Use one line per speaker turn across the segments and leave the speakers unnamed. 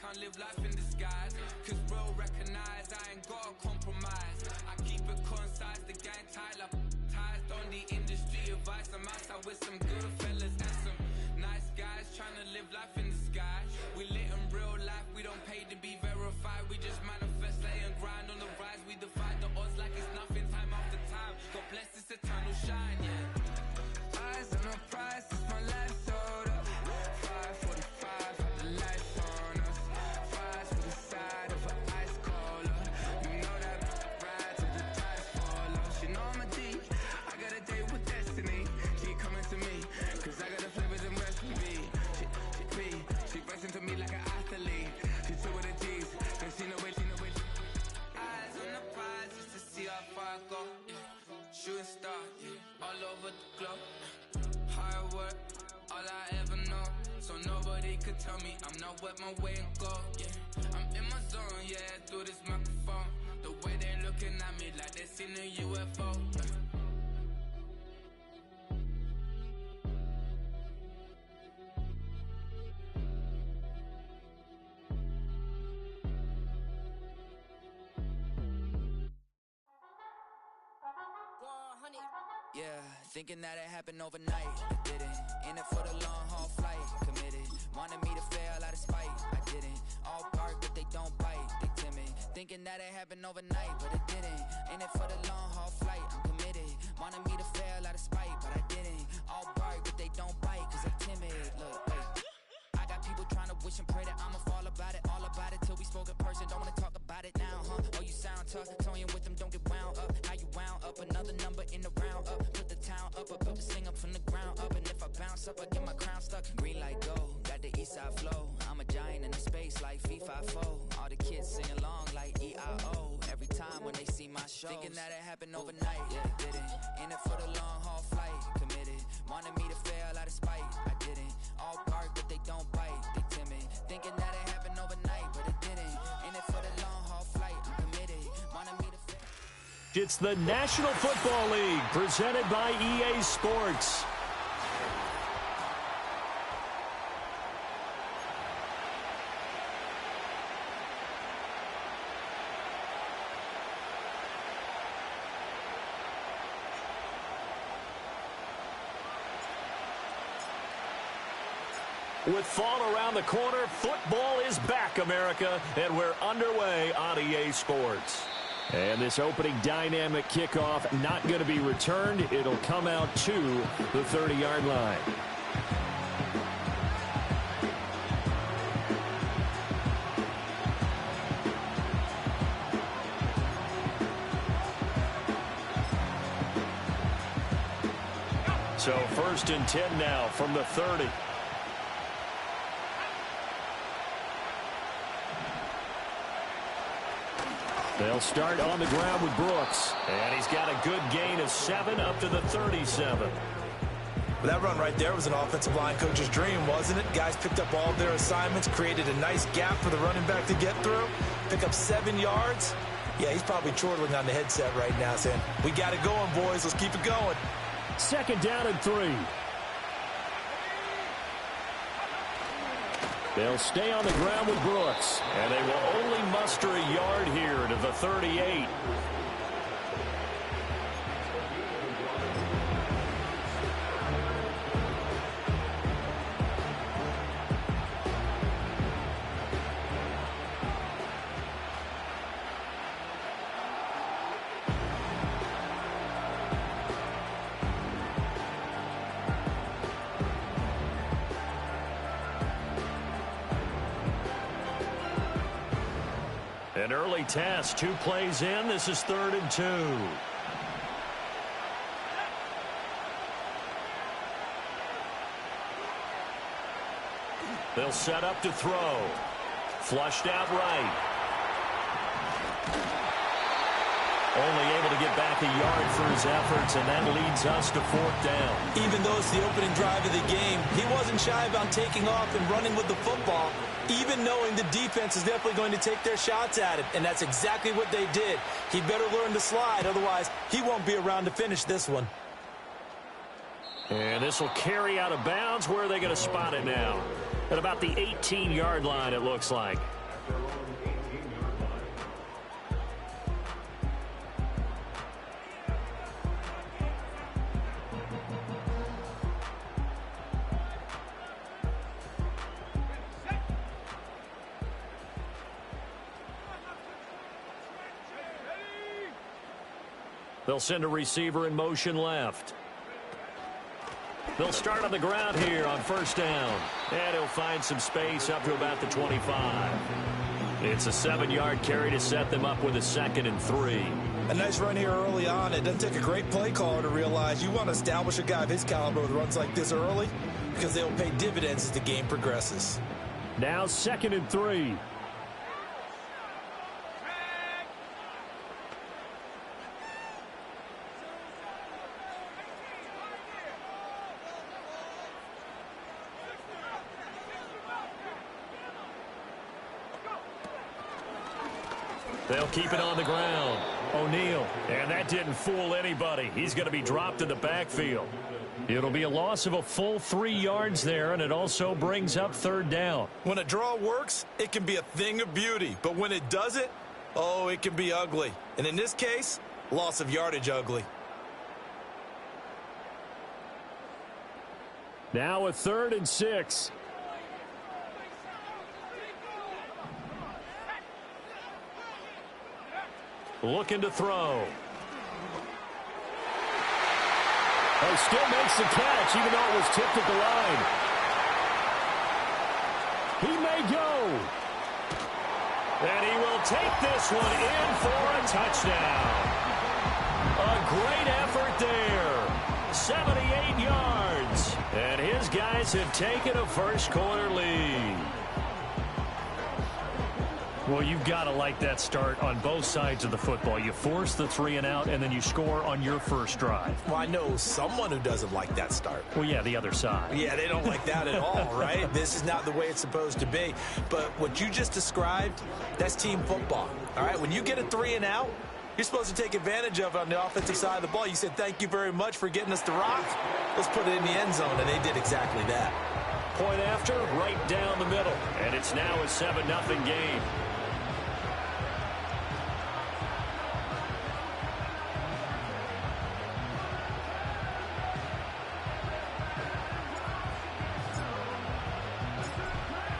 can't live life in disguise. Cause real recognize I ain't gotta compromise. I keep it concise, the gang tight like ties. On the industry advice, I'm outside with some good fellas and some nice guys trying to live life in disguise. We lit in real life, we don't pay to be verified. We just manifest, lay and grind on the rise. We defy the odds like it's nothing, time after time. God bless this eternal shine, yeah. Eyes on the prize, it's my life sold up. 5:45, had the lights on us. Fries to the side of an ice cola. You know that ride till the tides fall off. She know I'm a G, I got a date with destiny. She coming to me, cause I got the flavors and recipe. She racing to me like an athlete. She two with the G's, and she know it. Eyes on the prize just to see how far I go, yeah. Shooting star, yeah, all over the globe. Hard work, all I ever know. So nobody could tell me I'm not wet my way and go, yeah. I'm in my zone, yeah, through this microphone. The way they looking at me like they seen a UFO, yeah.
Yeah, thinking that it happened overnight, I didn't. In it for the long haul flight, committed. Wanted me to fail out of spite, I didn't. All bark but they don't bite, they timid. Thinking that it happened overnight, but it didn't. In it for the long haul flight, I'm committed. Wanted me to fail out of spite, but I didn't. All bark but they don't bite, cause they timid. Look, wait, I got people trying to wish and pray that I'ma fall about it. All about it till we spoke in person, don't wanna talk about it now, huh? Oh, you sound tough, toying with them, don't get wound up. How you wound up, another number in the round up. Put the town up, I built this thing up from the ground up. And if I bounce up, I get my crown stuck. Green light go, got the east side flow. I'm a giant in the space like FIFA4. All the kids sing along like EIO. Every time when they see my show, thinking that it happened overnight, yeah, didn't. In it for the long haul flight, committed. Wanted me to fail out of spite, I didn't. All bark but they don't bite, they timid. Thinking that it happened overnight, but it didn't. In it for the long haul flight, I'm committed. Wanted me to fail.
It's the National Football League presented by EA Sports. With fall around the corner, football is back, America, and we're underway on EA Sports. And this opening dynamic kickoff not going to be returned. It'll come out to the 30-yard line. So 1st and 10 now from the 30. They'll start on the ground with Brooks. And he's got a good gain of 7 up to the 37.
Well, that run right there was an offensive line coach's dream, wasn't it? Guys picked up all of their assignments, created a nice gap for the running back to get through, pick up 7 yards. Yeah, he's probably chortling on the headset right now saying, we got it going, boys. Let's keep it going.
2nd down and 3. They'll stay on the ground with Brooks, and they will only muster a yard here to the 38. An early test, 2 plays in. This is 3rd and 2. They'll set up to throw. Flushed out right. Only able to get back a yard for his efforts, and that leads us to 4th down.
Even though it's the opening drive of the game, he wasn't shy about taking off and running with the football, even knowing the defense is definitely going to take their shots at him, and that's exactly what they did. He better learn to slide, otherwise he won't be around to finish this one.
And this will carry out of bounds. Where are they going to spot it now? At about the 18-yard line, it looks like. They'll send a receiver in motion left. They'll start on the ground here on first down. And he'll find some space up to about the 25. It's a 7-yard carry to set them up with a 2nd and 3.
A nice run here early on. It doesn't take a great play caller to realize you want to establish a guy of his caliber with runs like this early because they'll pay dividends as the game progresses.
Now 2nd and 3. They'll keep it on the ground. O'Neal. And that didn't fool anybody. He's going to be dropped in the backfield. It'll be a loss of a full 3 yards there, and it also brings up 3rd down.
When a draw works, it can be a thing of beauty. But when it doesn't, oh, it can be ugly. And in this case, loss of yardage ugly.
Now a 3rd and 6. Looking to throw. Oh, still makes the catch, even though it was tipped at the line. He may go. And he will take this one in for a touchdown. A great effort there. 78 yards. And his guys have taken a first-quarter lead. Well, you've got to like that start on both sides of the football. You force the 3 and out, and then you score on your first drive.
Well, I know someone who doesn't like that start.
Well, yeah, the other side.
Yeah, they don't like that at all, right? This is not the way it's supposed to be. But what you just described, that's team football, all right? When you get a 3 and out, you're supposed to take advantage of it on the offensive side of the ball. You said, thank you very much for getting us the rock. Let's put it in the end zone, and they did exactly that.
Point after, right down the middle. And it's now a 7-0 game.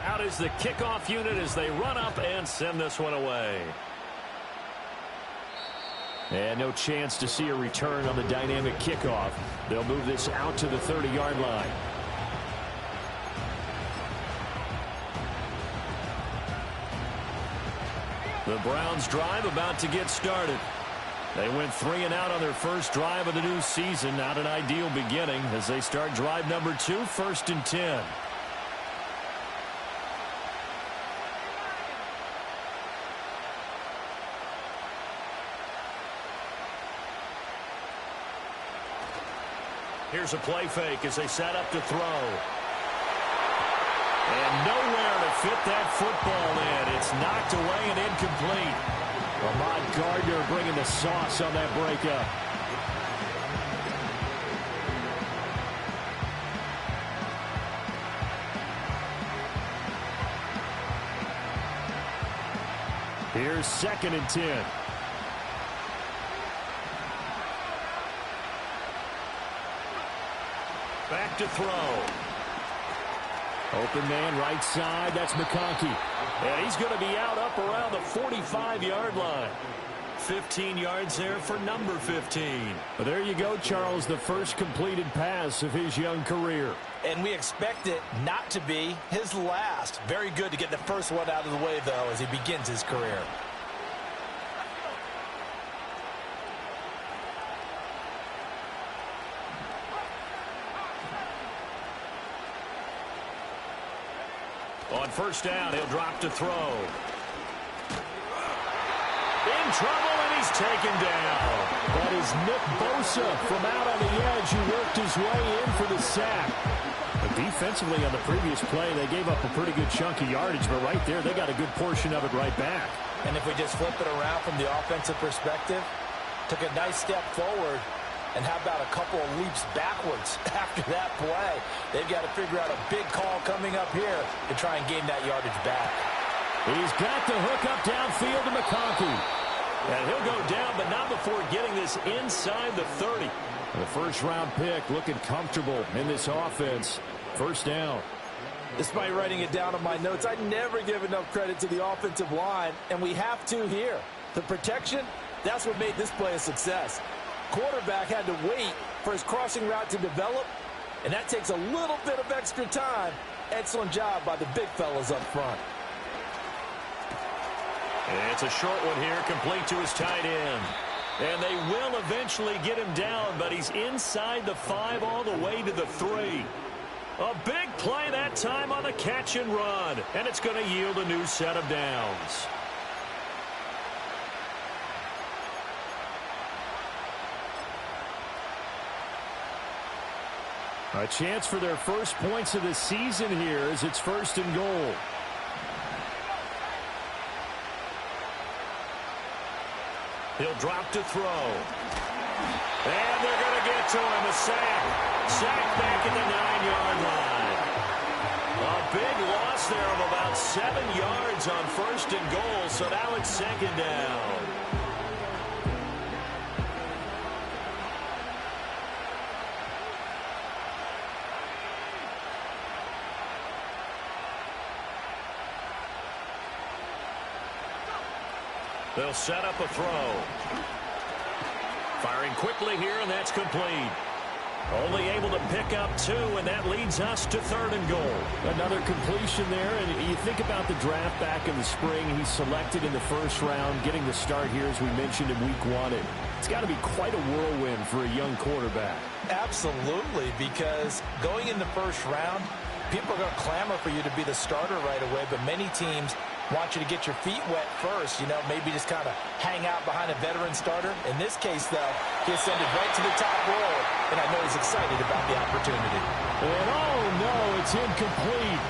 Out is the kickoff unit as they run up and send this one away. And no chance to see a return on the dynamic kickoff. They'll move this out to the 30-yard line. The Browns drive about to get started. They went 3 and out on their first drive of the new season. Not an ideal beginning as they start drive number 2, 1st and 10. Here's a play fake as they set up to throw. And nowhere to fit that football in. It's knocked away and incomplete. Ahmad Gardner bringing the sauce on that breakup. Here's 2nd and 10. Back to throw. Open man right side. That's McConkey. And he's going to be out up around the 45-yard line. 15 yards there for number 15. But there you go, Charles, the first completed pass of his young career.
And we expect it not to be his last. Very good to get the first one out of the way, though, as he begins his career.
On first down, he'll drop to throw. In trouble, and he's taken down. That is Nick Bosa from out on the edge who worked his way in for the sack. But defensively on the previous play, they gave up a pretty good chunk of yardage, but right there, they got a good portion of it right back.
And if we just flip it around from the offensive perspective, took a nice step forward, and how about a couple of leaps backwards after that play? They've got to figure out a big call coming up here to try and gain that yardage back.
He's got the hook up downfield to McConkey. And he'll go down, but not before getting this inside the 30. The first-round pick looking comfortable in this offense. First down.
Despite writing it down on my notes, I never give enough credit to the offensive line, and we have to here. The protection, that's what made this play a success. Quarterback had to wait for his crossing route to develop, and that takes a little bit of extra time. Excellent job by the big fellas up front.
It's a short one here, complete to his tight end. And they will eventually get him down, but he's inside the 5 all the way to the 3. A big play that time on the catch and run, and it's going to yield a new set of downs. A chance for their first points of the season here as it's 1st and goal. He'll drop to throw. And they're going to get to him. A sack. Sack back at the 9-yard line. A big loss there of about 7 yards on 1st and goal, so now it's 2nd down. They'll set up a throw. Firing quickly here, and that's complete. Only able to pick up 2, and that leads us to 3rd and goal. Another completion there, and you think about the draft back in the spring. He's selected in the 1st round, getting the start here, as we mentioned, in week 1. It's got to be quite a whirlwind for a young quarterback.
Absolutely, because going in the 1st round, people are going to clamor for you to be the starter right away, but many teams want you to get your feet wet first, maybe just kind of hang out behind a veteran starter. In this case, though, he ascended right to the top roll, and I know he's excited about the opportunity.
And oh no, it's incomplete.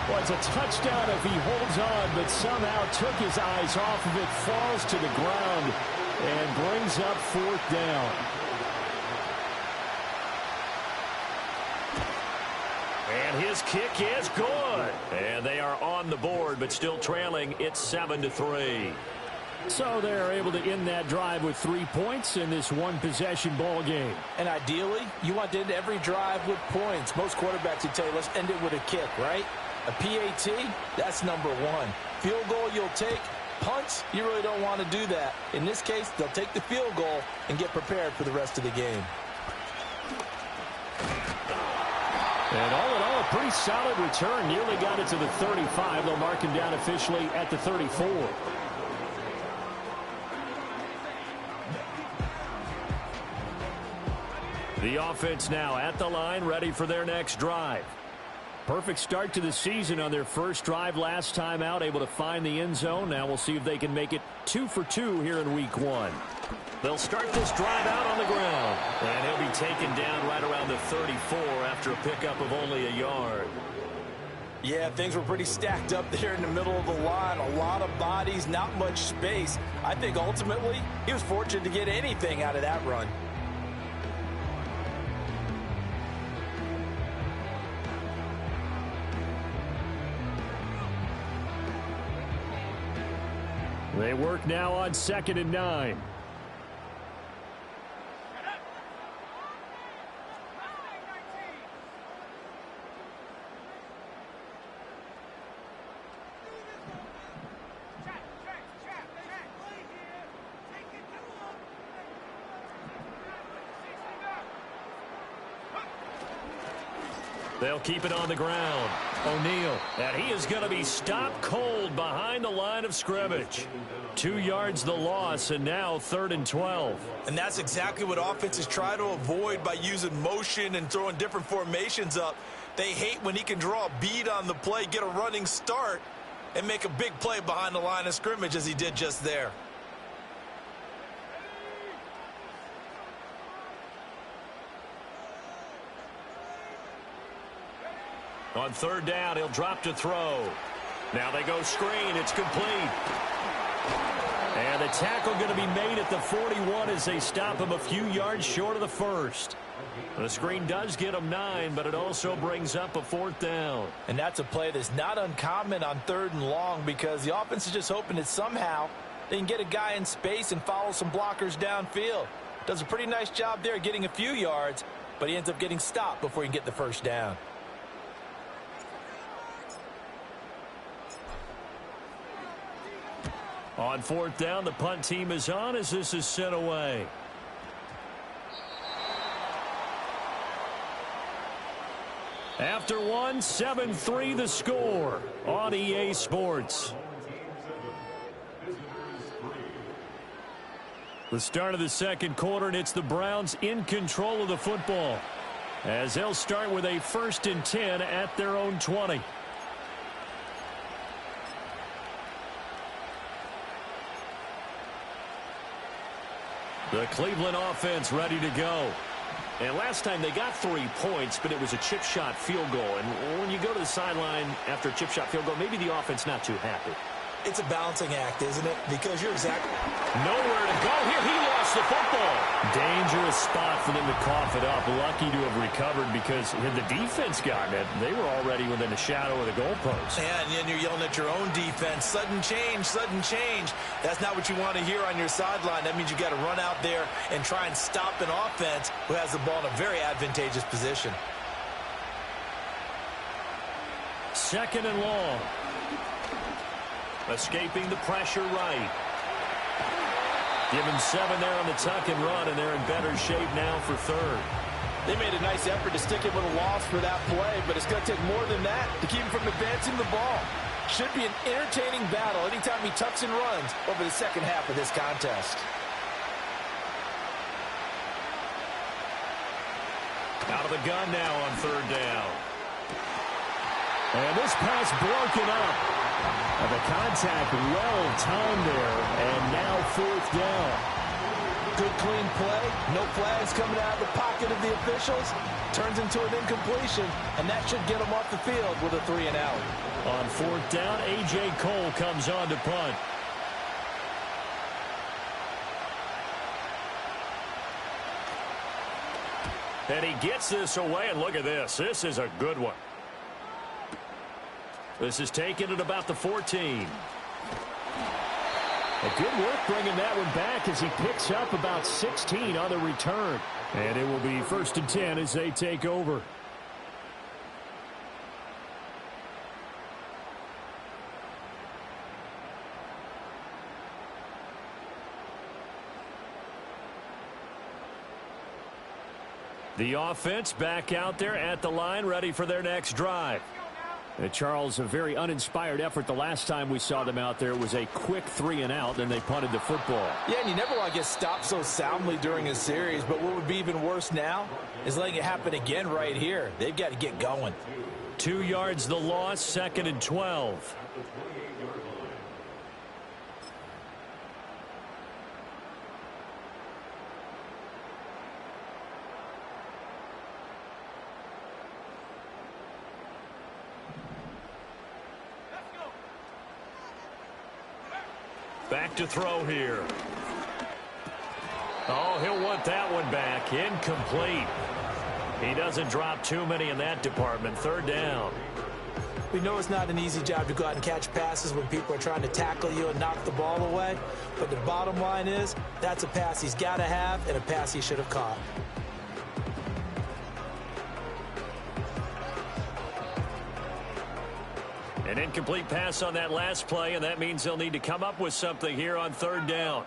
Well, it's a touchdown if he holds on, but somehow took his eyes off of it, falls to the ground, and brings up 4th down. And his kick is good. And they are on the board, but still trailing. It's 7-3. So they're able to end that drive with 3 points in this one-possession ball game.
And ideally, you want to end every drive with points. Most quarterbacks would tell you, let's end it with a kick, right? A PAT, that's number 1. Field goal you'll take. Punts, you really don't want to do that. In this case, they'll take the field goal and get prepared for the rest of the game.
And all in all, a pretty solid return. Nearly got it to the 35. They'll mark him down officially at the 34. The offense now at the line, ready for their next drive. Perfect start to the season on their first drive last time out, able to find the end zone. Now we'll see if they can make it 2 for 2 here in week 1. They'll start this drive out on the ground. And he'll be taken down right around the 34 after a pickup of only a yard.
Yeah, things were pretty stacked up there in the middle of the line. A lot of bodies, not much space. I think ultimately he was fortunate to get anything out of that run.
They work now on 2nd and 9. They'll keep it on the ground. O'Neal. And he is going to be stopped cold behind the line of scrimmage. 2 yards the loss, and now 3rd and 12.
And that's exactly what offenses try to avoid by using motion and throwing different formations up. They hate when he can draw a bead on the play, get a running start, and make a big play behind the line of scrimmage as he did just there.
On 3rd down, he'll drop to throw. Now they go screen. It's complete. And the tackle going to be made at the 41 as they stop him a few yards short of the first. The screen does get him 9, but it also brings up a 4th down.
And that's a play that's not uncommon on 3rd and long because the offense is just hoping that somehow they can get a guy in space and follow some blockers downfield. Does a pretty nice job there getting a few yards, but he ends up getting stopped before he can get the first down.
On 4th down, the punt team is on as this is sent away. After 1, 7-3 the score on EA Sports. The start of the second quarter, and it's the Browns in control of the football as they'll start with a 1st and 10 at their own 20. The Cleveland offense ready to go. And last time they got 3 points, but it was a chip shot field goal. And when you go to the sideline after a chip shot field goal, maybe the offense not too happy.
It's a balancing act, isn't it? Because you're exactly...
Nowhere to go. Here he lost the football. Dangerous spot for them to cough it up. Lucky to have recovered because had the defense gotten it, they were already within a shadow of the goalpost.
Yeah, and then you're yelling at your own defense. Sudden change, sudden change. That's not what you want to hear on your sideline. That means you got to run out there and try and stop an offense who has the ball in a very advantageous position.
2nd and long. Escaping the pressure right. Given 7 there on the tuck and run, and they're in better shape now for 3rd.
They made a nice effort to stick him with a loss for that play, but it's going to take more than that to keep him from advancing the ball. Should be an entertaining battle anytime he tucks and runs over the second half of this contest.
Out of the gun now on 3rd down. And this pass broken up. And the contact well timed there, and now 4th down.
Good clean play, no flags coming out of the pocket of the officials. Turns into an incompletion, and that should get them off the field with a 3 and out.
On 4th down, A.J. Cole comes on to punt. And he gets this away, and look at this. This is a good one. This is taken at about the 14. A good work bringing that one back as he picks up about 16 on the return. And it will be 1st and 10 as they take over. The offense back out there at the line, ready for their next drive. Charles, a very uninspired effort the last time we saw them out there. It was a quick 3 and out, and they punted the football.
Yeah, and you never want to get stopped so soundly during a series, but what would be even worse now is letting it happen again right here. They've got to get going.
2 yards the loss, 2nd and 12. Back to throw here. Oh, he'll want that one back. Incomplete. He doesn't drop too many in that department. 3rd down.
We know it's not an easy job to go out and catch passes when people are trying to tackle you and knock the ball away. But the bottom line is, that's a pass he's got to have and a pass he should have caught.
An incomplete pass on that last play, and that means they'll need to come up with something here on 3rd down.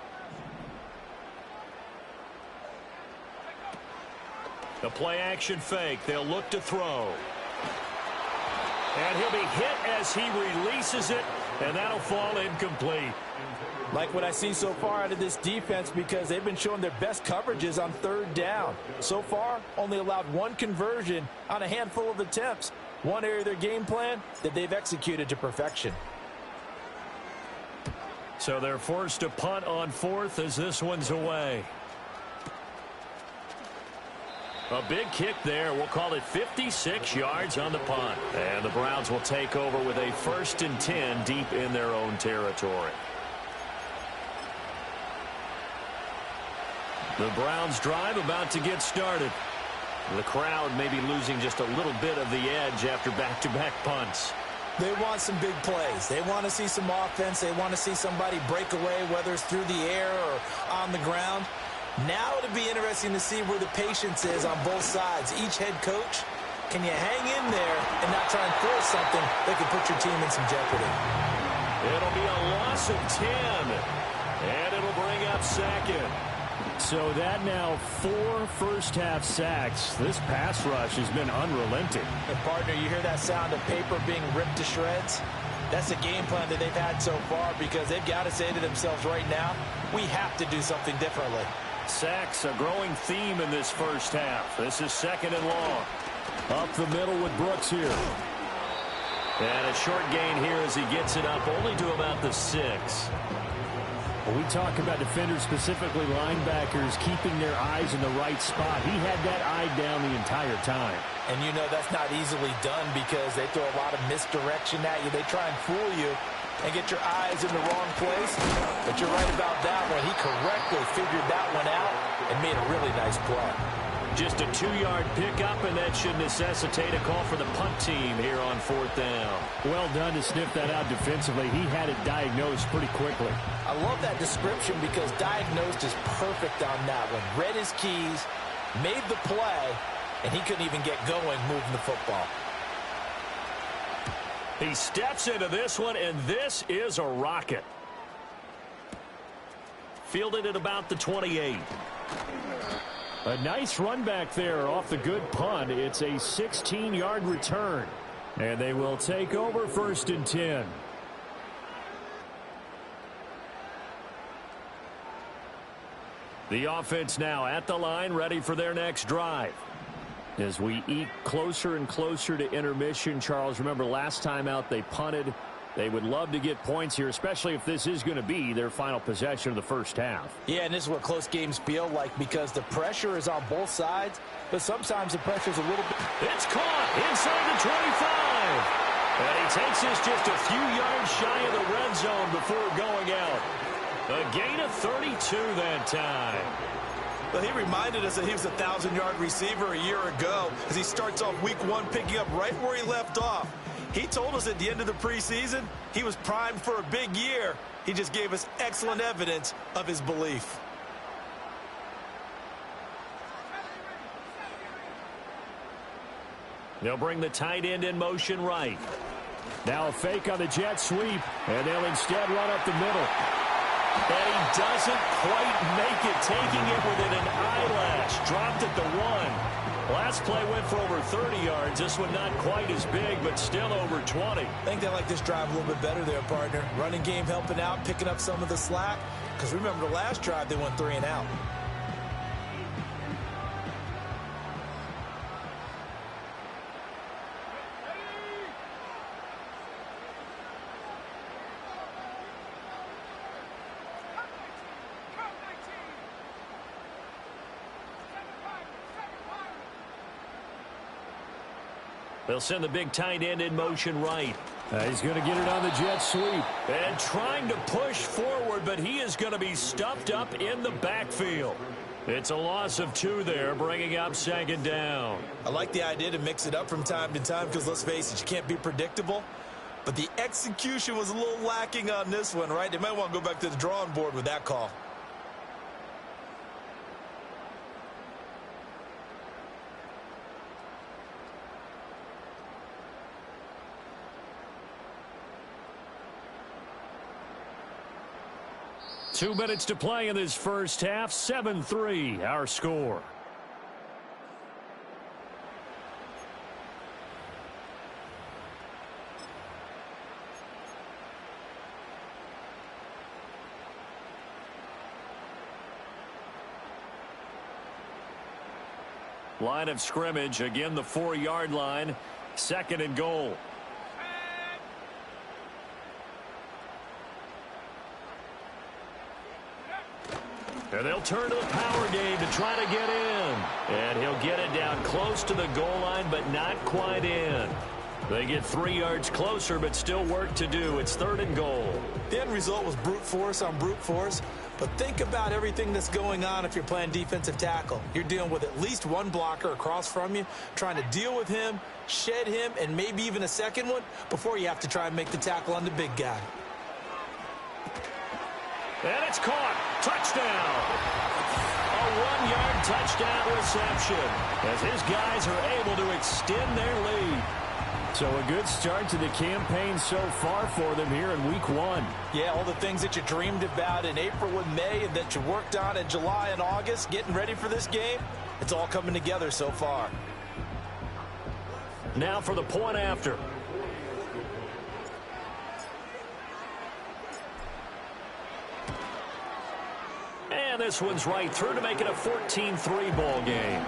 The play action fake. They'll look to throw. And he'll be hit as he releases it, and that'll fall incomplete.
Like what I see so far out of this defense because they've been showing their best coverages on 3rd down. So far, only allowed 1 conversion on a handful of attempts. One area of their game plan that they've executed to perfection.
So they're forced to punt on 4th as this one's away. A big kick there. We'll call it 56 yards on the punt. And the Browns will take over with a 1st and 10 deep in their own territory. The Browns drive about to get started. The crowd may be losing just a little bit of the edge after back-to-back punts.
They want some big plays. They want to see some offense. They want to see somebody break away, whether it's through the air or on the ground. Now it'll be interesting to see where the patience is on both sides. Each head coach, can you hang in there and not try and force something that could put your team in some jeopardy?
It'll be a loss of 10, and it'll bring up second. So that now 4 first-half sacks. This pass rush has been unrelenting.
And partner, you hear that sound of paper being ripped to shreds? That's a game plan that they've had so far because they've got to say to themselves right now, we have to do something differently.
Sacks, a growing theme in this first half. This is second and long. Up the middle with Brooks here. And a short gain here as he gets it up only to about the 6.
When we talk about defenders, specifically linebackers, keeping their eyes in the right spot, he had that eye down the entire time.
And you know that's not easily done because they throw a lot of misdirection at you. They try and fool you and get your eyes in the wrong place. But you're right about that one. He correctly figured that one out and made a really nice play.
Just a 2-yard pickup, and that should necessitate a call for the punt team here on 4th down.
Well done to sniff that out defensively. He had it diagnosed pretty quickly.
I love that description because diagnosed is perfect on that one. Read his keys, made the play, and he couldn't even get going moving the football.
He steps into this one, and this is a rocket. Fielded at about the 28.
A nice run back there off the good punt. It's a 16-yard return. And they will take over 1st and 10.
The offense now at the line, ready for their next drive. As we eke closer and closer to intermission, Charles, remember last time out they punted. They would love to get points here, especially if this is going to be their final possession of the first half.
Yeah, and this is what close games feel like because the pressure is on both sides, but sometimes the pressure is a little bit.
It's caught inside the 25. And he takes this just a few yards shy of the red zone before going out. A gain of 32 that time.
Well, he reminded us that he was a 1,000-yard receiver a year ago as he starts off week 1 picking up right where he left off. He told us at the end of the preseason he was primed for a big year. He just gave us excellent evidence of his belief.
They'll bring the tight end in motion right.
Now a fake on the jet sweep, and they'll instead run up the middle.
And he doesn't quite make it, taking it within an eyelash. Dropped at the 1. Last play went for over 30 yards. This one not quite as big, but still over 20.
I think they like this drive a little bit better there, partner. Running game helping out, picking up some of the slack. Because remember the last drive, they went 3 and out.
They'll send the big tight end in motion right.
He's going to get it on the jet sweep.
And trying to push forward, but he is going to be stuffed up in the backfield. It's a loss of 2 there, bringing up 2nd down.
I like the idea to mix it up from time to time because, let's face it, you can't be predictable. But the execution was a little lacking on this one, right? They might want to go back to the drawing board with that call.
Two minutes to play in this first half. 7-3, our score. Line of scrimmage, again the 4-yard line. 2nd and goal. And they'll turn to the power game to try to get in. And he'll get it down close to the goal line, but not quite in. They get 3 yards closer, but still work to do. It's 3rd and goal.
The end result was brute force on brute force. But think about everything that's going on if you're playing defensive tackle. You're dealing with at least one blocker across from you, trying to deal with him, shed him, and maybe even a second one before you have to try and make the tackle on the big guy.
And it's caught. Touchdown. A 1-yard touchdown reception as his guys are able to extend their lead. So a good start to the campaign so far for them here in week 1.
Yeah, all the things that you dreamed about in April and May and that you worked on in July and August, getting ready for this game, it's all coming together so far.
Now for the point after. And this one's right through to make it a 14-3 ball game.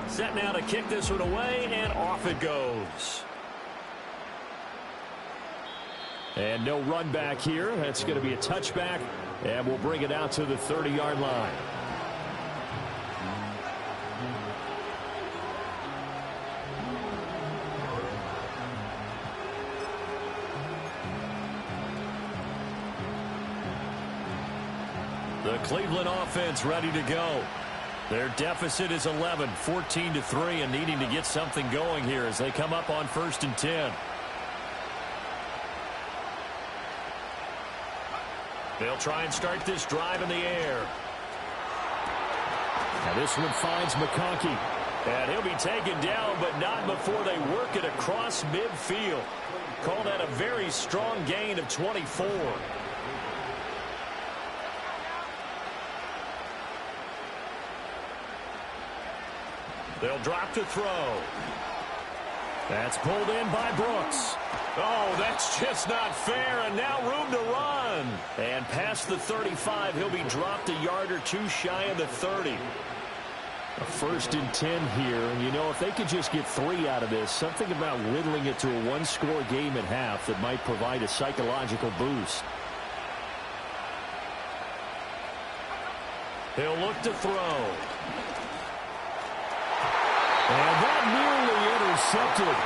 Set now to kick this one away, and off it goes. And no run back here. That's going to be a touchback, and we'll bring it out to the 30-yard line. The Cleveland offense ready to go. Their deficit is 11, 14-3, and needing to get something going here as they come up on 1st and 10. They'll try and start this drive in the air. Now this one finds McConkey. And he'll be taken down, but not before they work it across midfield. Call that a very strong gain of 24. They'll drop to throw. That's pulled in by Brooks. Oh, that's just not fair, and now room to run. And past the 35, he'll be dropped a yard or two shy of the 30. A 1st and 10 here, and you know, if they could just get 3 out of this, something about whittling it to a 1-score game at half that might provide a psychological boost. He'll look to throw. And that nearly intercepted.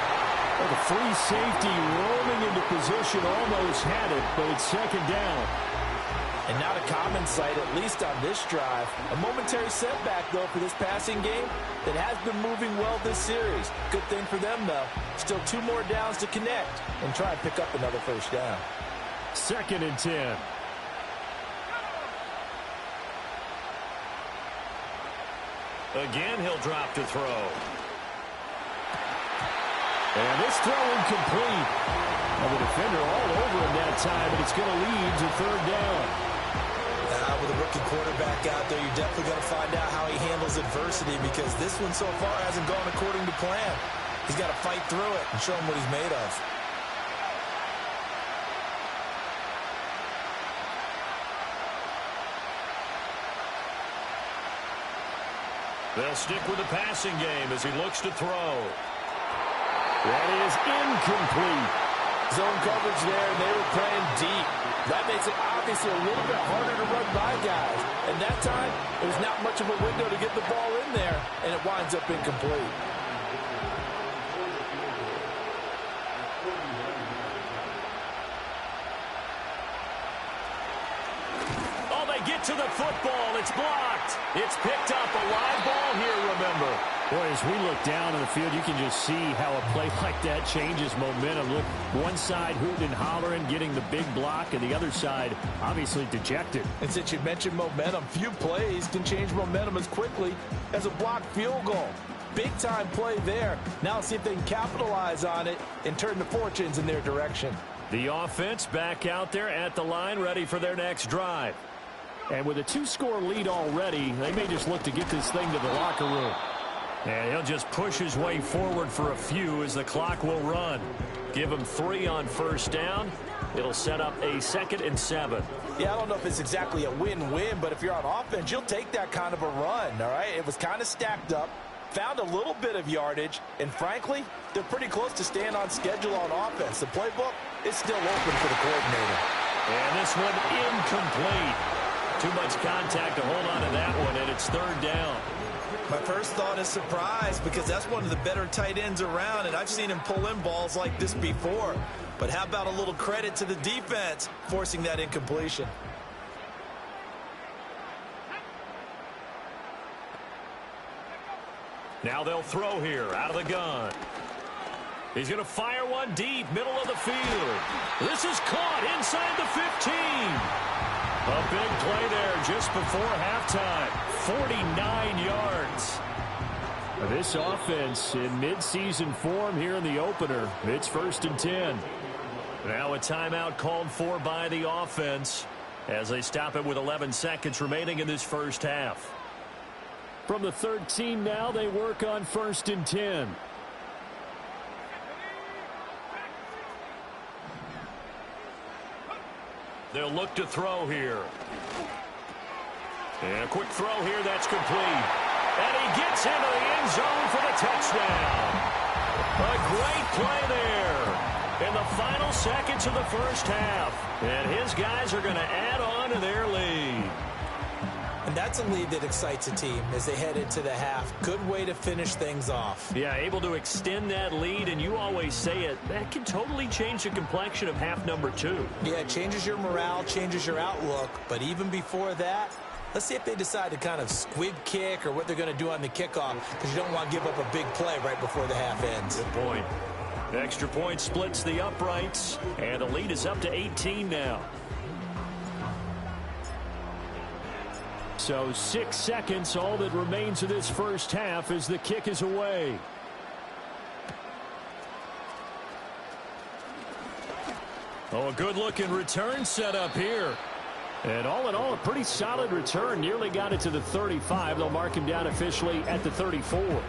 Well, the free safety roaming into position almost had it, but it's 2nd down.
And not a common sight, at least on this drive. A momentary setback, though, for this passing game that has been moving well this series. Good thing for them, though. Still 2 more downs to connect and try and pick up another 1st down.
2nd and 10. Again, he'll drop to throw. And this throw incomplete. Well, the defender all over him that time, but it's going to lead to 3rd down.
With a rookie quarterback out there, you're definitely going to find out how he handles adversity because this one so far hasn't gone according to plan. He's got to fight through it and show him what he's made of.
They'll stick with the passing game as he looks to throw. That is incomplete.
Zone coverage there, and they were playing deep. That makes it obviously a little bit harder to run by guys. And that time, there's not much of a window to get the ball in there, and it winds up incomplete.
Oh, they get to the football. It's blocked. It's picked up. A live ball here, remember. Boy, as we look down in the field, you can just see how a play like that changes momentum. Look, one side hooting and hollering, getting the big block, and the other side obviously dejected.
And since you mentioned momentum, few plays can change momentum as quickly as a blocked field goal. Big-time play there. Now see if they can capitalize on it and turn the fortunes in their direction.
The offense back out there at the line, ready for their next drive. And with a 2-score lead already, they may just look to get this thing to the locker room. And he'll just push his way forward for a few as the clock will run. Give him 3 on 1st down. It'll set up a 2nd and 7.
Yeah, I don't know if it's exactly a win-win, but if you're on offense, you'll take that kind of a run, all right? It was kind of stacked up. found a little bit of yardage, and frankly, they're pretty close to staying on schedule on offense. The playbook is still open for the coordinator.
And this one incomplete. Too much contact to hold on to that one, and it's third down.
My first thought is surprise, because that's one of the better tight ends around, and I've seen him pull in balls like this before. But how about a little credit to the defense forcing that incompletion?
Now they'll throw here out of the gun. He's going to fire one deep, middle of the field. This is caught inside the 15. A big play there just before halftime. 49 yards. This offense in midseason form here in the opener. It's 1st and 10. Now a timeout called for by the offense as they stop it with 11 seconds remaining in this first half. From the 13 now, they work on 1st and 10. They'll look to throw here. And a quick throw here that's complete. And he gets into the end zone for the touchdown. A great play there in the final seconds of the first half. And his guys are going to add on to their lead.
And that's a lead that excites a team as they head into the half. Good way to finish things off.
Yeah, able to extend that lead, and you always say it, that can totally change the complexion of half number 2.
Yeah, it changes your morale, changes your outlook. But even before that, let's see if they decide to kind of squib kick or what they're going to do on the kickoff, because you don't want to give up a big play right before the half ends.
Good point. Extra point splits the uprights, and the lead is up to 18 now. So 6 seconds, all that remains of this first half as the kick is away. Oh, a good-looking return set up here. And all in all, a pretty solid return. Nearly got it to the 35. They'll mark him down officially at the 34.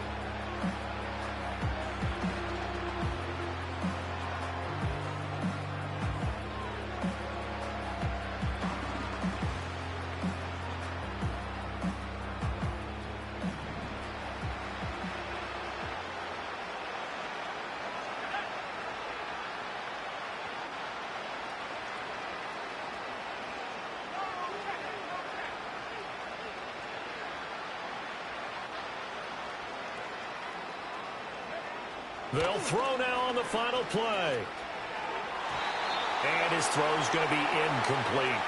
They'll throw now on the final play. And his throw's going to be incomplete.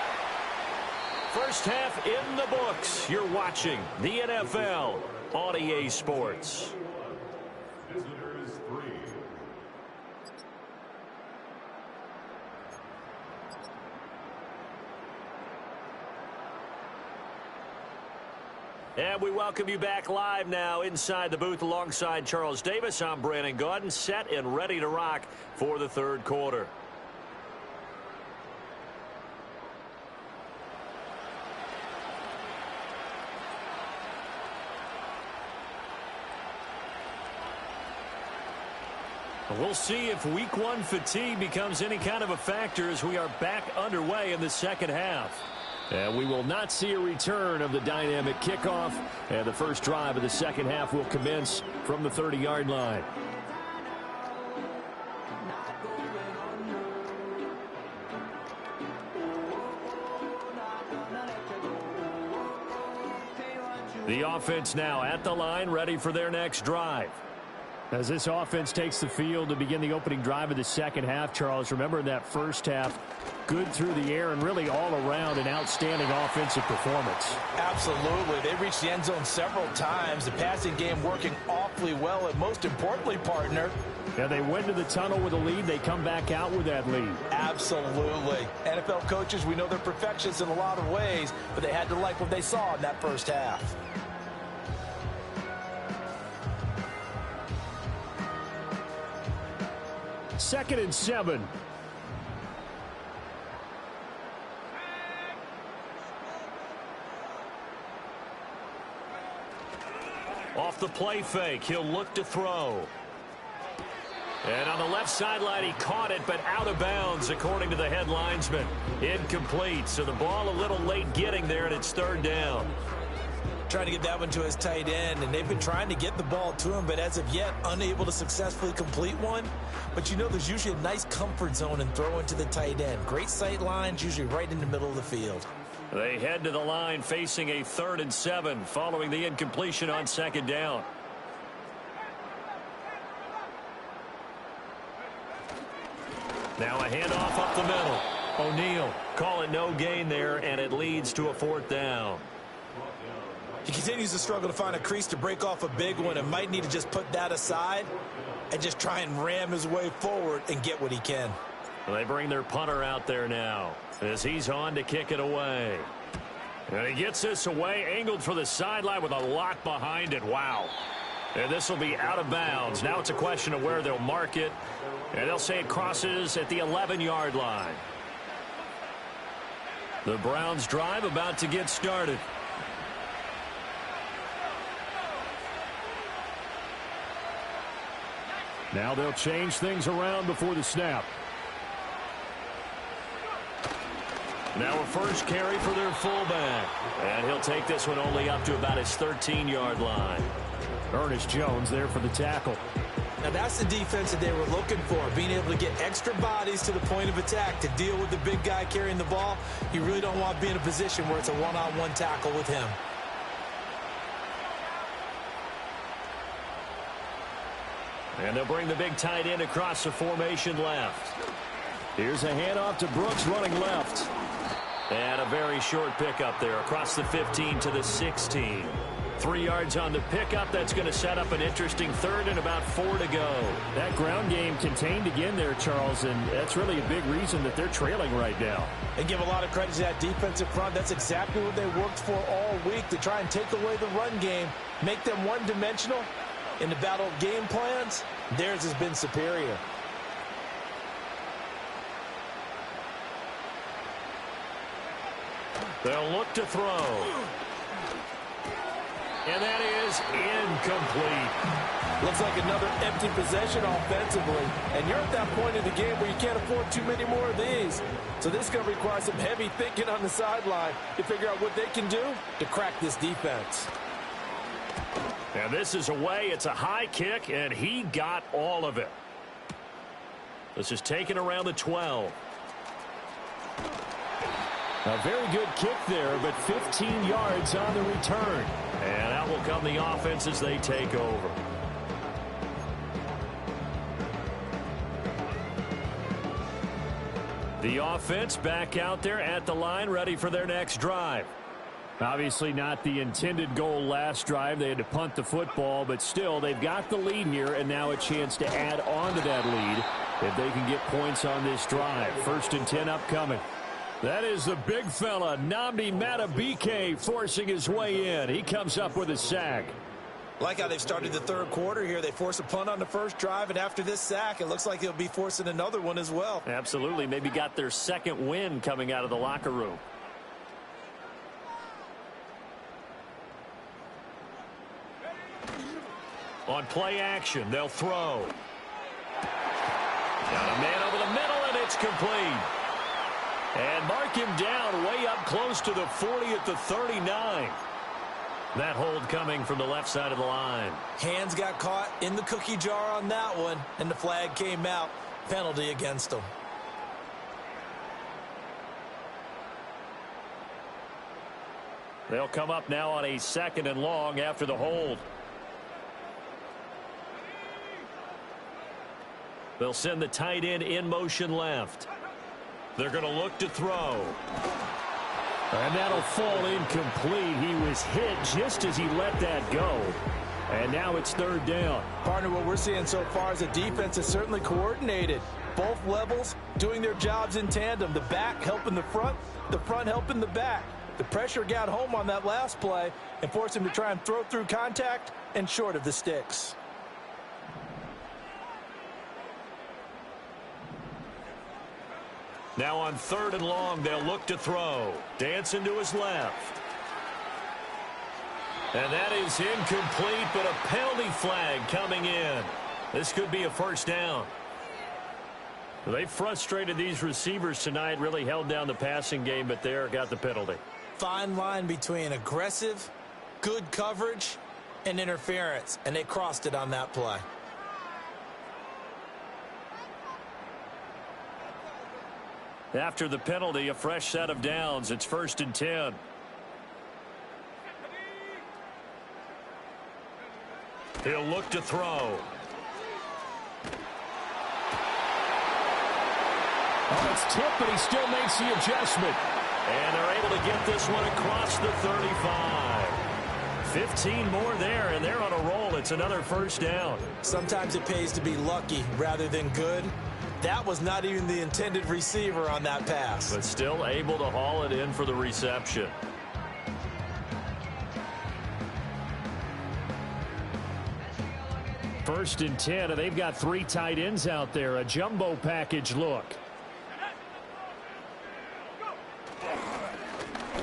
First half in the books. You're watching the NFL on EA Sports. And we welcome you back live now inside the booth alongside Charles Davis. I'm Brandon Gaudin, set and ready to rock for the third quarter. We'll see if week 1 fatigue becomes any kind of a factor as we are back underway in the second half. And we will not see a return of the dynamic kickoff. And the first drive of the second half will commence from the 30-yard line. The offense now at the line, ready for their next drive. As this offense takes the field to begin the opening drive of the second half, Charles, remember in that first half, good through the air and really all around an outstanding offensive performance.
Absolutely. They reached the end zone several times. The passing game working awfully well, and most importantly, partner,
yeah, they went to the tunnel with a lead. They come back out with that lead.
Absolutely. NFL coaches, we know they're perfectionists in a lot of ways, but they had to like what they saw in that first half.
Second and 7. Off the play fake, he'll look to throw. And on the left sideline, he caught it, but out of bounds, according to the head linesman. Incomplete, so the ball a little late getting there, and it's third down.
trying to get that one to his tight end, and they've been trying to get the ball to him, but as of yet, unable to successfully complete one. But you know there's usually a nice comfort zone in throwing to the tight end. Great sight lines, usually right in the middle of the field.
They head to the line facing a 3rd and 7 following the incompletion on 2nd down. Now a handoff up the middle. O'Neal calling no gain there, and it leads to a 4th down.
He continues to struggle to find a crease to break off a big one and might need to just put that aside and just try and ram his way forward and get what he can.
They bring their punter out there now as he's on to kick it away. And he gets this away, angled for the sideline with a lot behind it. Wow. And this will be out of bounds. Now it's a question of where they'll mark it. And they'll say it crosses at the 11-yard line. The Browns drive about to get started.
Now they'll change things around before the snap.
Now a first carry for their fullback. And he'll take this one only up to about his 13-yard line.
Ernest Jones there for the tackle.
Now that's the defense that they were looking for, being able to get extra bodies to the point of attack to deal with the big guy carrying the ball. You really don't want to be in a position where it's a one-on-one tackle with him.
And they'll bring the big tight end across the formation left. Here's a handoff to Brooks running left. And a very short pickup there across the 15 to the 16. 3 yards on the pickup. That's going to set up an interesting 3rd and about 4 to go.
That ground game contained again there, Charles, and that's really a big reason that they're trailing right now.
They give a lot of credit to that defensive front. That's exactly what they worked for all week, to try and take away the run game, make them one-dimensional. In the battle of game plans, theirs has been superior.
They'll look to throw. And that is incomplete.
Looks like another empty possession offensively. And you're at that point in the game where you can't afford too many more of these. So this is going to require some heavy thinking on the sideline to figure out what they can do to crack this defense.
And this is away. It's a high kick, and he got all of it. This is taken around the 12.
A very good kick there, but 15 yards on the return.
And out will come the offense as they take over. The offense back out there at the line, ready for their next drive.
Obviously not the intended goal last drive. They had to punt the football, but still they've got the lead here, and now a chance to add on to that lead if they can get points on this drive. 1st and 10 upcoming. That is the big fella, Nnamdi Madubuike, forcing his way in. He comes up with a sack.
Like how they've started the 3rd quarter here. They force a punt on the first drive, and after this sack, it looks like they'll be forcing another one as well.
Absolutely. Maybe got their 2nd win coming out of the locker room. On play action, they'll throw. Got a man over the middle, and it's complete. And mark him down way up close to the 40 at the 39. That hold coming from the left side of the line.
Hands got caught in the cookie jar on that one, and the flag came out. Penalty against them.
They'll come up now on a 2nd and long after the hold. They'll send the tight end in motion left. They're going to look to throw.
And that'll fall incomplete. He was hit just as he let that go. And now it's 3rd down.
Partner, what we're seeing so far is the defense is certainly coordinated. Both levels doing their jobs in tandem. The back helping the front helping the back. The pressure got home on that last play and forced him to try and throw through contact and short of the sticks.
Now on 3rd and long, they'll look to throw. Dancing to his left. And that is incomplete, but a penalty flag coming in. This could be a 1st down. They frustrated these receivers tonight, really held down the passing game, but there got the penalty.
Fine line between aggressive, good coverage and interference, and they crossed it on that play.
After the penalty, a fresh set of downs. It's 1st and 10. He'll look to throw. Oh, it's tipped, but he still makes the adjustment. And they're able to get this one across the 35. 15 more there, and they're on a roll. It's another first down.
Sometimes it pays to be lucky rather than good. That was not even the intended receiver on that pass.
But still able to haul it in for the reception. First and 10, and they've got 3 tight ends out there. A jumbo package look.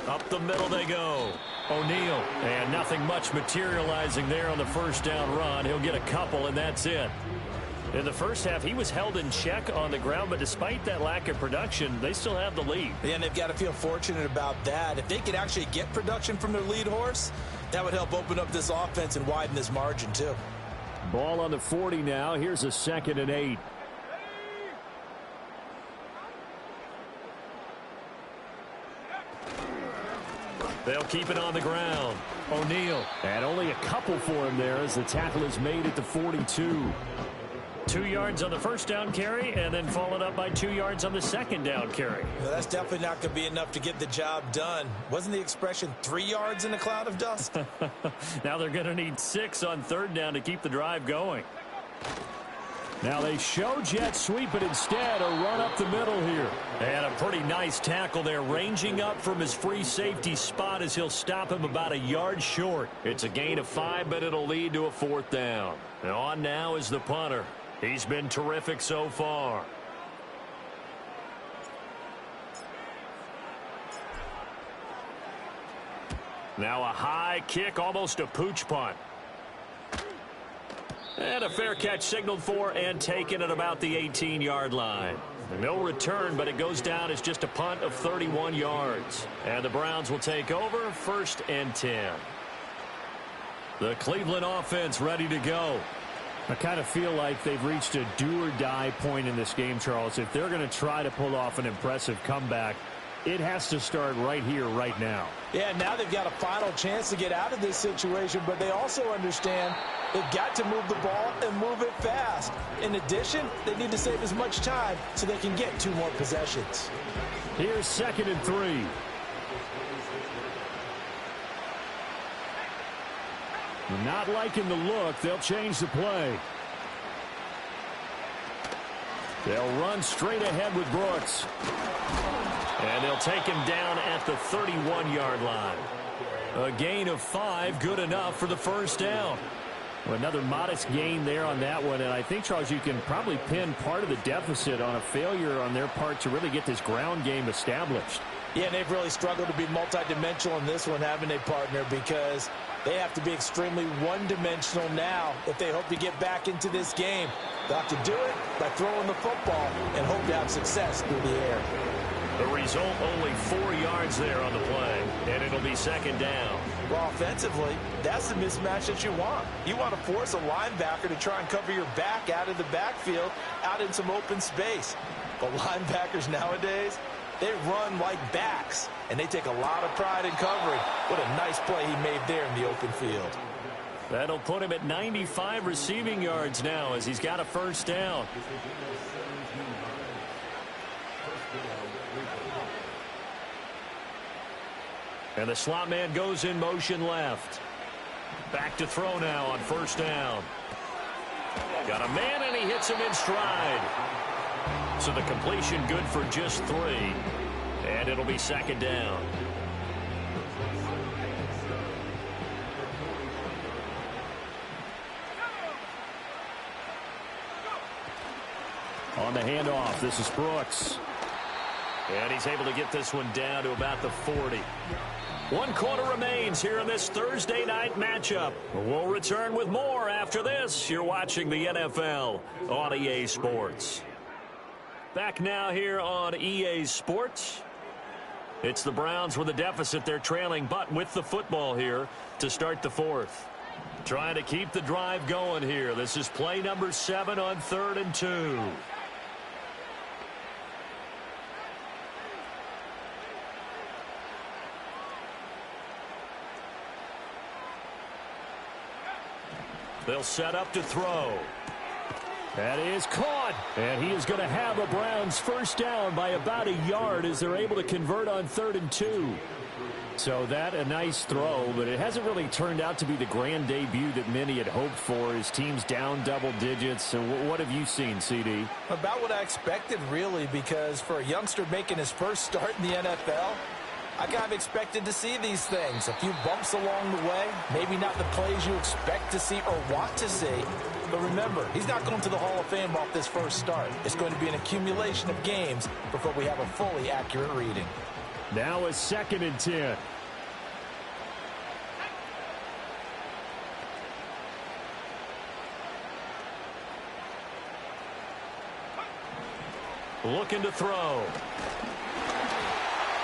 Up the middle they go. O'Neal. And nothing much materializing there on the first down run. He'll get a couple, and that's it. In the first half, he was held in check on the ground, but despite that lack of production, they still have the lead.
Yeah, and they've got to feel fortunate about that. If they could actually get production from their lead horse, that would help open up this offense and widen this margin, too.
Ball on the 40 now. Here's a 2nd and 8. They'll keep it on the ground. O'Neal. And only a couple for him there as the tackle is made at the 42. 2 yards on the first down carry, and then followed up by 2 yards on the second down carry.
Well, that's definitely not going to be enough to get the job done. Wasn't the expression 3 yards in a cloud of dust?
Now they're going to need 6 on 3rd down to keep the drive going. Now they show jet sweep, but instead a run up the middle here. And a pretty nice tackle there, ranging up from his free safety spot as he'll stop him about a yard short. It's a gain of 5, but it'll lead to a 4th down. And on now is the punter. He's been terrific so far. Now a high kick, almost a pooch punt. And a fair catch signaled for and taken at about the 18-yard line. No return, but it goes down as just a punt of 31 yards. And the Browns will take over 1st and 10. The Cleveland offense ready to go. I kind of feel like they've reached a do-or-die point in this game, Charles. If they're going to try to pull off an impressive comeback, it has to start right here, right now.
Yeah, now they've got a final chance to get out of this situation, but they also understand they've got to move the ball and move it fast. In addition, they need to save as much time so they can get 2 more possessions.
Here's 2nd and 3. Not liking the look. They'll change the play. They'll run straight ahead with Brooks. And they'll take him down at the 31-yard line. A gain of 5, good enough for the first down. Well, another modest gain there on that one, and I think, Charles, you can probably pin part of the deficit on a failure on their part to really get this ground game established.
Yeah, and they've really struggled to be multidimensional in this one, haven't they, partner? Because they have to be extremely one-dimensional now if they hope to get back into this game. They'll have to do it by throwing the football and hope to have success through the air.
The result, only 4 yards there on the play, and it'll be 2nd down.
Well, offensively, that's the mismatch that you want. You want to force a linebacker to try and cover your back out of the backfield, out in some open space. But linebackers nowadays, they run like backs, and they take a lot of pride in covering. What a nice play he made there in the open field.
That'll put him at 95 receiving yards now as he's got a first down. And the slot man goes in motion left. Back to throw now on first down. Got a man, and he hits him in stride. So the completion good for just 3. And it'll be 2nd down. On the handoff, this is Brooks. And he's able to get this one down to about the 40. 1 quarter remains here in this Thursday night matchup. We'll return with more after this. You're watching the NFL on EA Sports. Back now here on EA Sports.
It's the Browns with a deficit. They're trailing, but with the football here to start the fourth. Trying to keep the drive going here. This is play number 7 on 3rd and 2. They'll set up to throw. That is caught. And he is going to have a Browns first down by about a yard as they're able to convert on 3rd and 2. So that a nice throw, but it hasn't really turned out to be the grand debut that many had hoped for. His team's down double digits. So what have you seen, CD?
About what I expected, really, because for a youngster making his first start in the NFL, I kind of expected to see these things. A few bumps along the way, maybe not the plays you expect to see or want to see. But remember, he's not going to the Hall of Fame off this first start. It's going to be an accumulation of games before we have a fully accurate reading.
Now a 2nd and 10.
Looking to throw.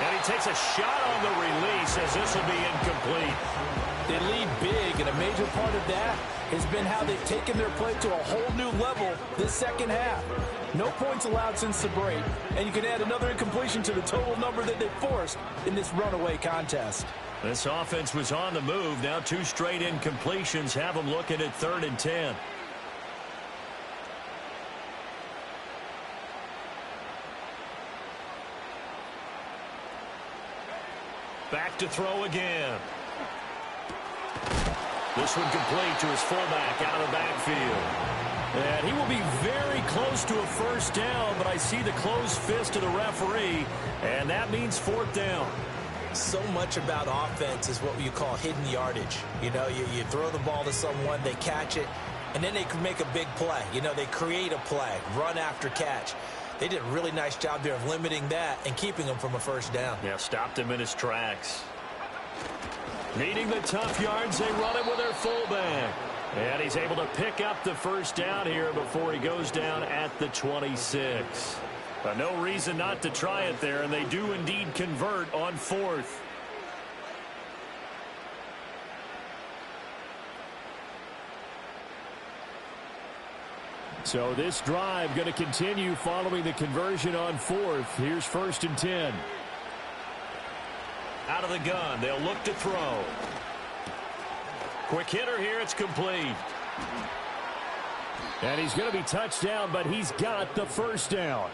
And he takes a shot on the release as this will be incomplete.
They lead big, and a major part of that has been how they've taken their play to a whole new level this second half. No points allowed since the break, and you can add another incompletion to the total number that they forced in this runaway contest.
This offense was on the move. Now 2 straight incompletions have them looking at 3rd and 10. Back to throw again. This one complete to his fullback out of the backfield. And he will be very close to a first down, but I see the closed fist of the referee, and that means 4th down.
So much about offense is what you call hidden yardage. You know, you throw the ball to someone, they catch it, and then they can make a big play. You know, they create a play, run after catch. They did a really nice job there of limiting that and keeping him from a first down.
Yeah, stopped him in his tracks. Needing the tough yards, they run it with their fullback. And he's able to pick up the first down here before he goes down at the 26. But no reason not to try it there, and they do indeed convert on 4th.
So this drive going to continue following the conversion on 4th. Here's 1st and 10.
Out of the gun, they'll look to throw. Quick hitter here, it's complete.
And he's going to be touched down, but he's got the first down.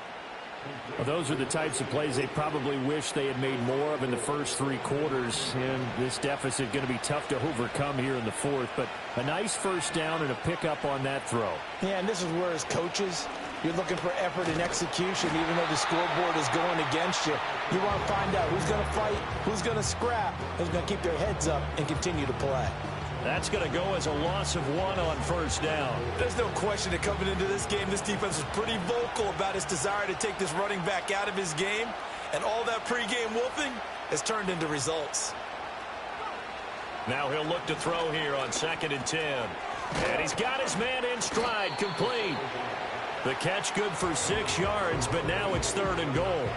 Well, those are the types of plays they probably wish they had made more of in the first 3 quarters. And this deficit going to be tough to overcome here in the 4th. But a nice first down and a pickup on that throw.
Yeah, and this is where as coaches, you're looking for effort and execution, even though the scoreboard is going against you. You want to find out who's going to fight, who's going to scrap, who's going to keep their heads up and continue to play.
That's going to go as a loss of 1 on first down.
There's no question that coming into this game, this defense was pretty vocal about its desire to take this running back out of his game. And all that pregame wolfing has turned into results.
Now he'll look to throw here on 2nd and 10. And he's got his man in stride, complete. The catch good for 6 yards, but now it's 3rd and goal.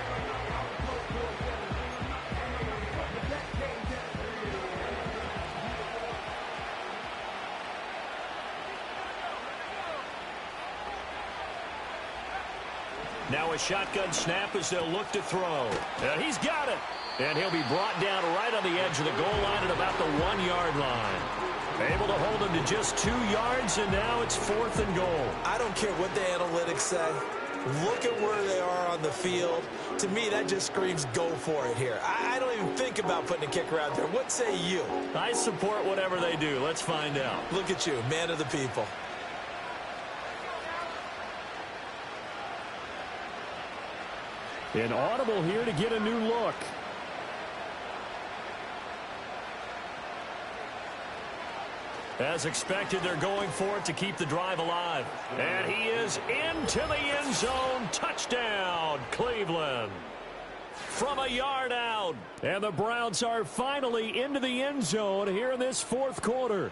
Now a shotgun snap as they'll look to throw. And he's got it. And he'll be brought down right on the edge of the goal line at about the 1-yard line. Able to hold him to just 2 yards, and now it's 4th and goal.
I don't care what the analytics say. Look at where they are on the field. To me, that just screams go for it here. I don't even think about putting a kicker out there. What say you?
I support whatever they do. Let's find out.
Look at you, man of the people.
An audible here to get a new look.
As expected, they're going for it to keep the drive alive. And he is into the end zone. Touchdown, Cleveland. From a yard out. And the Browns are finally into the end zone here in this 4th quarter.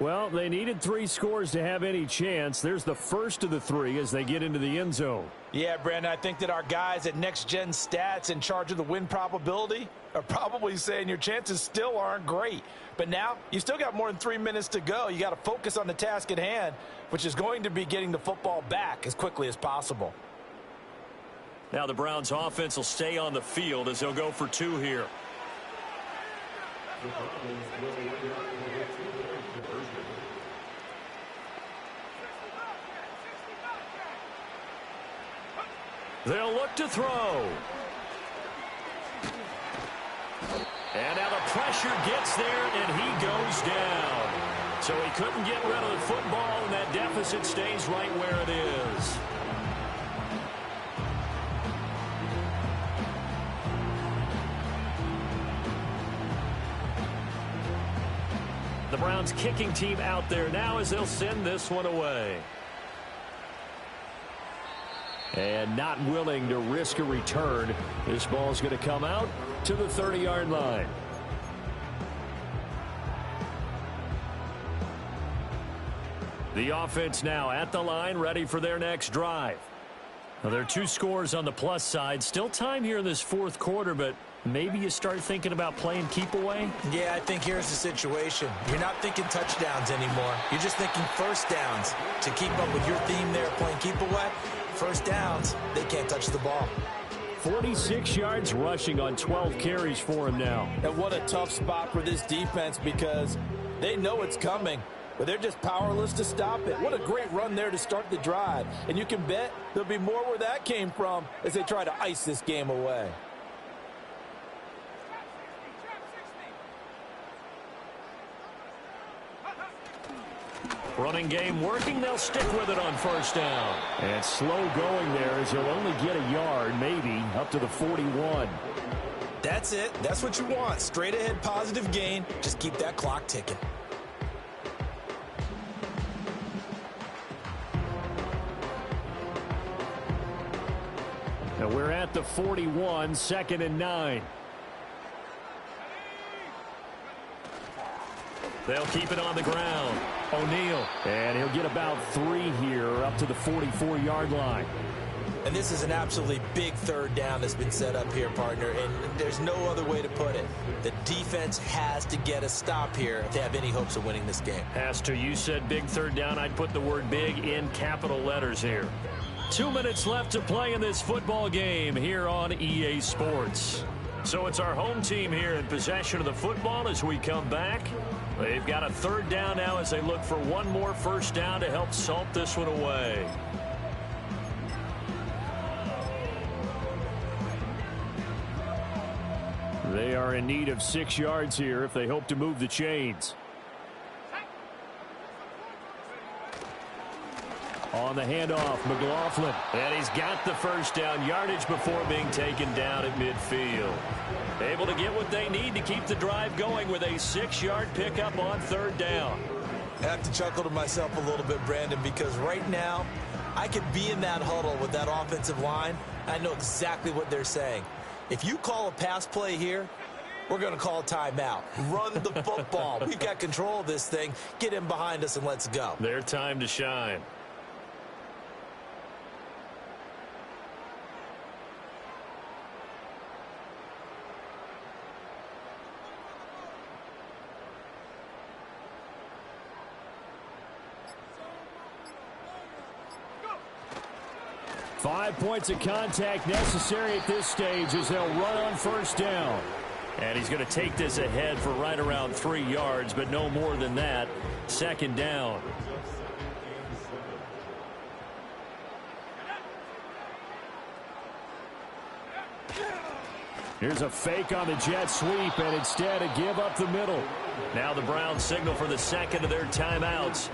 Well, they needed 3 scores to have any chance. There's the first of the 3 as they get into the end zone.
Yeah, Brandon, I think that our guys at Next Gen Stats in charge of the win probability are probably saying your chances still aren't great. But now you still got more than 3 minutes to go. You got to focus on the task at hand, which is going to be getting the football back as quickly as possible.
Now the Browns offense will stay on the field as they'll go for 2 here. They'll look to throw. And now the pressure gets there, and he goes down. So he couldn't get rid of the football, and that deficit stays right where it is. The Browns kicking team out there now as they'll send this one away. And not willing to risk a return. This ball's going to come out to the 30-yard line. The offense now at the line, ready for their next drive. Now, there are 2 scores on the plus side. Still time here in this 4th quarter, but maybe you start thinking about playing keep away?
Yeah, I think here's the situation. You're not thinking touchdowns anymore. You're just thinking first downs. To keep up with your theme there, playing keep away, first downs, they can't touch the ball.
46 yards rushing on 12 carries for him now.
And what a tough spot for this defense because they know it's coming, but they're just powerless to stop it. What a great run there to start the drive. And you can bet there'll be more where that came from as they try to ice this game away.
Running game working. They'll stick with it on first down.
And slow going there as he'll only get a yard, maybe, up to the 41.
That's it. That's what you want. Straight ahead positive gain. Just keep that clock ticking.
And we're at the 41, 2nd and 9.
They'll keep it on the ground. O'Neal.
And he'll get about 3 here up to the 44-yard line.
And this is an absolutely big third down that's been set up here, partner, and there's no other way to put it. The defense has to get a stop here if they have any hopes of winning this game.
Has to. You said big third down. I'd put the word big in capital letters here. 2 minutes left to play in this football game here on EA Sports. So it's our home team here in possession of the football as we come back. They've got a third down now as they look for one more first down to help salt this one away.
They are in need of 6 yards here if they hope to move the chains. On the handoff, McLaughlin.
And he's got the first down yardage before being taken down at midfield. Able to get what they need to keep the drive going with a 6-yard pickup on third down.
I have to chuckle to myself a little bit, Brandon, because right now I could be in that huddle with that offensive line. I know exactly what they're saying. If you call a pass play here, we're going to call a timeout. Run the football. We've got control of this thing. Get in behind us and let's go.
Their time to shine.
Five points of contact necessary at this stage as they'll run on first down.
And he's going to take this ahead for right around 3 yards, but no more than that. Second down.
Here's a fake on the jet sweep, and instead a give up the middle.
Now the Browns signal for the second of their timeouts,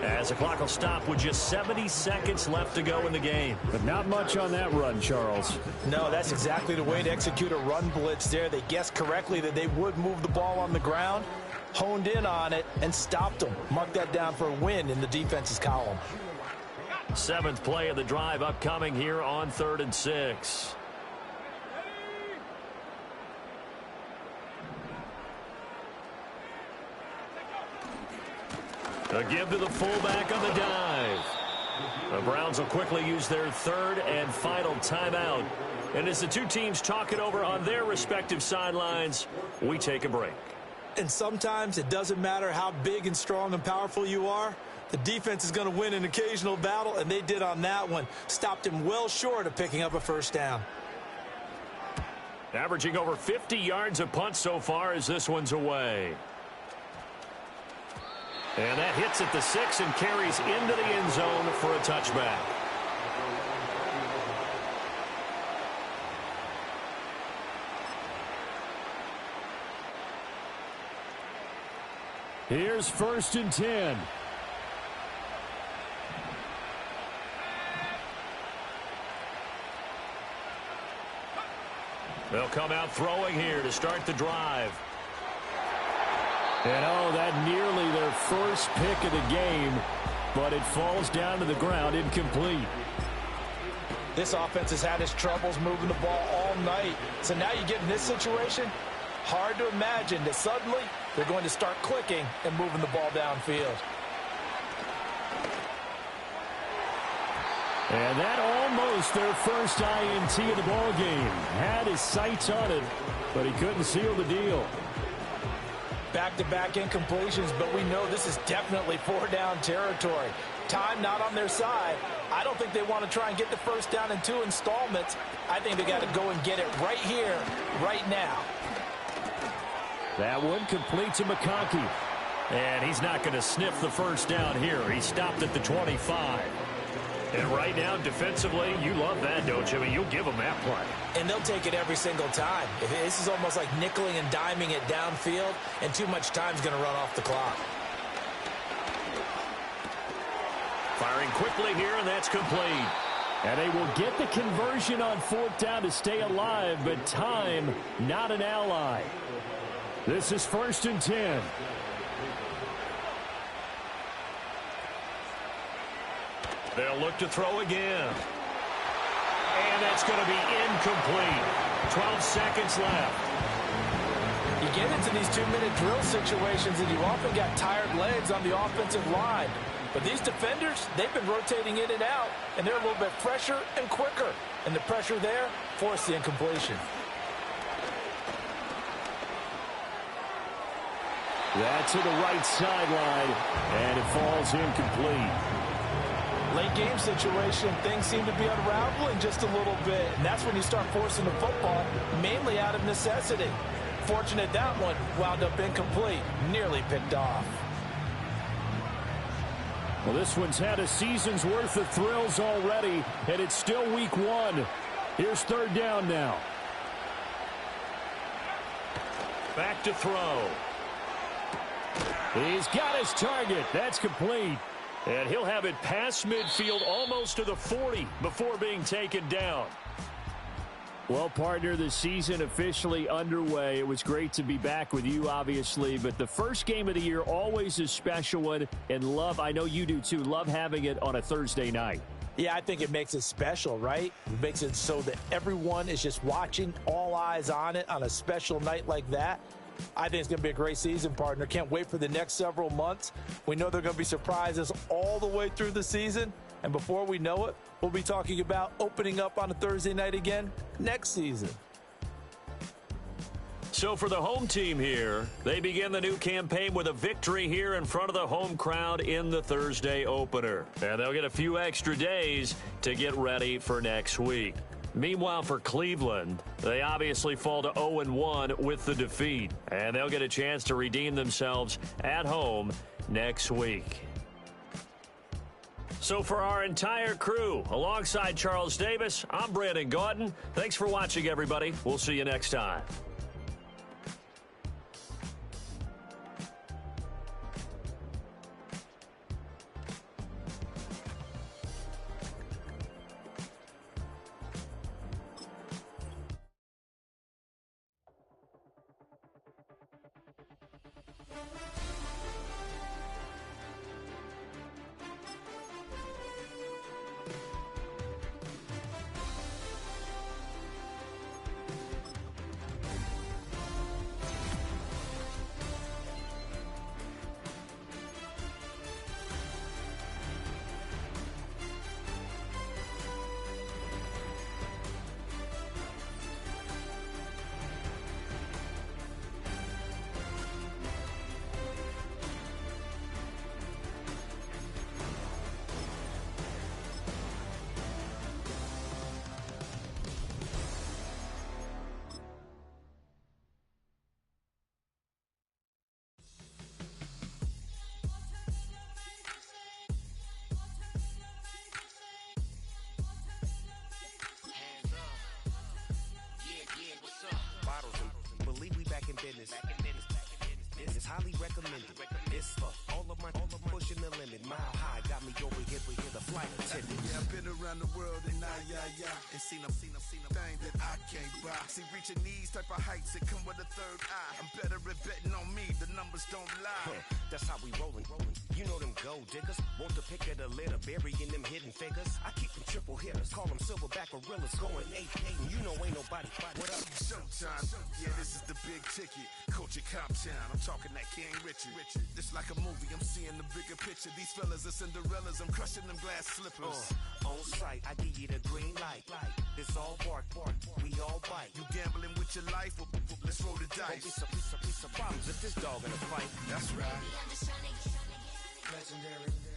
as the clock will stop with just 70 seconds left to go in the game.
But not much on that run, Charles.
No, that's exactly the way to execute a run blitz there. They guessed correctly that they would move the ball on the ground, honed in on it, and stopped them. Mark that down for a win in the defense's column.
7th play of the drive upcoming here on 3rd and 6. A give to the fullback on the dive. The Browns will quickly use their third and final timeout. And as the two teams talk it over on their respective sidelines, we take a break.
And sometimes it doesn't matter how big and strong and powerful you are. The defense is going to win an occasional battle, and they did on that one. Stopped him well short of picking up a first down.
Averaging over 50 yards a punt so far as this one's away. And that hits at the 6 and carries into the end zone for a touchback.
Here's 1st and 10.
They'll come out throwing here to start the drive.
And oh, that nearly their first pick of the game, but it falls down to the ground incomplete.
This offense has had its troubles moving the ball all night. So now you get in this situation, hard to imagine that suddenly they're going to start clicking and moving the ball downfield.
And that almost their first INT of the ball game. Had his sights on it, but he couldn't seal the deal.
Back-to-back incompletions, but we know this is definitely 4-down territory. Time not on their side. I don't think they want to try and get the first down in 2 installments. I think they got to go and get it right here, right now.
That one complete to McConkey.
And he's not going to sniff the first down here. He stopped at the 25. And right now, defensively, you love that, don't you? I mean, you'll give them that play.
And they'll take it every single time. This is almost like nickeling and diming it downfield, and too much time's going to run off the clock.
Firing quickly here, and that's complete.
And they will get the conversion on 4th down to stay alive, but time, not an ally. This is 1st and 10.
They'll look to throw again. And that's going to be incomplete. 12 seconds left.
You get into these 2-minute drill situations, and you often got tired legs on the offensive line. But these defenders, they've been rotating in and out, and they're a little bit fresher and quicker. And the pressure there forced the incompletion.
That's to the right sideline, and it falls incomplete.
Late game situation, things seem to be unraveling just a little bit, and that's when you start forcing the football, mainly out of necessity. Fortunate that one wound up incomplete, nearly picked off.
Well, this one's had a season's worth of thrills already, and it's still week 1. Here's 3rd down now.
Back to throw.
He's got his target. That's complete.
And he'll have it past midfield almost to the 40 before being taken down.
Well, partner, the season officially underway. It was great to be back with you, obviously, but the first game of the year always a special one, and love, I know you do too, love having it on a Thursday night.
Yeah, I think it makes it special, right? It makes it so that everyone is just watching, all eyes on it on a special night like that. I think it's going to be a great season, partner. Can't wait for the next several months. We know there are going to be surprises all the way through the season. And before we know it, we'll be talking about opening up on a Thursday night again next season.
So for the home team here, they begin the new campaign with a victory here in front of the home crowd in the Thursday opener. And they'll get a few extra days to get ready for next week. Meanwhile, for Cleveland, they obviously fall to 0-1 with the defeat. And they'll get a chance to redeem themselves at home next week. So for our entire crew, alongside Charles Davis, I'm Brandon Gaudin. Thanks for watching, everybody. We'll see you next time.
is highly recommended. It's for all of my pushing the limit. Mile high got me over here the flight attendant.
Yeah, I've been around the world and and seen a thing that I can't buy. See, reaching these type of heights, it come with a third eye. I'm better at betting on me, the numbers don't lie.
That's how we rollin'. You know them gold diggers, want to pick at a litter, burying them hidden figures. I keep them triple hitters, call them silverback gorillas, going 8-8, and you know ain't nobody. What up?
Showtime, yeah, this is the big ticket. Culture Cop Town, I'm talking that King Richard. It's like a movie, I'm seeing the bigger picture. These fellas are Cinderellas, I'm crushing them glass slippers.
On sight, I give you the green light. It's all bark, we all bite.
You gambling with your life? Well, let's roll the dice.
Piece of problems if this dog in a fight.
That's right.
Legendary.